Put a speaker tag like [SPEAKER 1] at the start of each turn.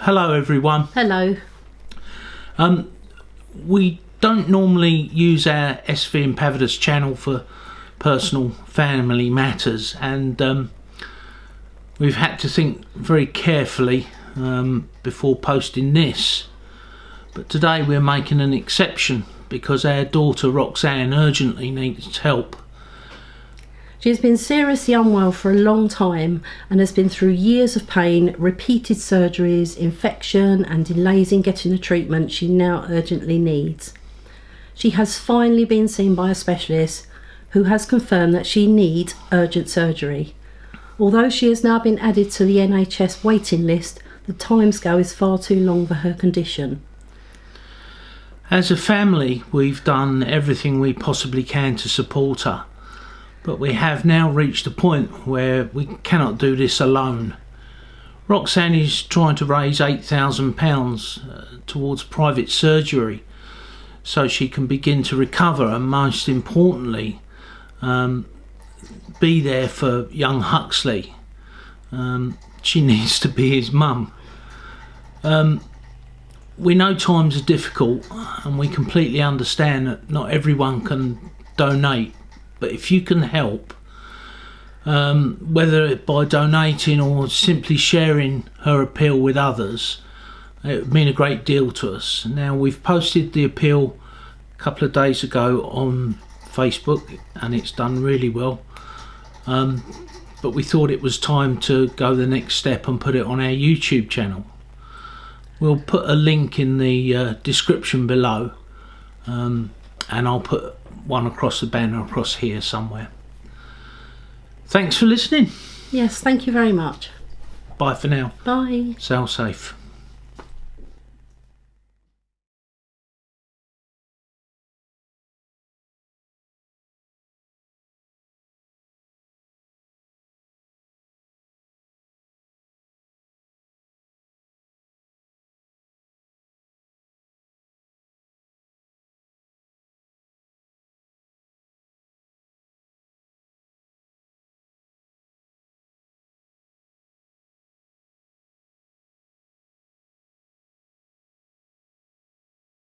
[SPEAKER 1] Hello everyone.
[SPEAKER 2] Hello.
[SPEAKER 1] We don't normally use our SV Impavidus channel for personal family matters, and we've had to think very carefully before posting this. But today we're making an exception because our daughter Roxanne urgently needs help.
[SPEAKER 2] She has been seriously unwell for a long time and has been through years of pain, repeated surgeries, infection and delays in getting the treatment she now urgently needs. She has finally been seen by a specialist who has confirmed that she needs urgent surgery. Although she has now been added to the NHS waiting list, the timescale is far too long for her condition.
[SPEAKER 1] As a family, we've done everything we possibly can to support her. But we have now reached a point where we cannot do this alone. Roxanne is trying to raise £8,000 towards private surgery so she can begin to recover and, most importantly, be there for young Huxley. She needs to be his mum. We know times are difficult and we completely understand that not everyone can donate. But if you can help, whether it by donating or simply sharing her appeal with others, it would mean a great deal to us. Now, we've posted the appeal a couple of days ago on Facebook and it's done really well. But we thought it was time to go the next step and put it on our YouTube channel. We'll put a link in the description below, and I'll put one across the banner across here somewhere. Thanks for listening.
[SPEAKER 2] Yes, thank you very much.
[SPEAKER 1] Bye for now.
[SPEAKER 2] Bye.
[SPEAKER 1] Sail safe.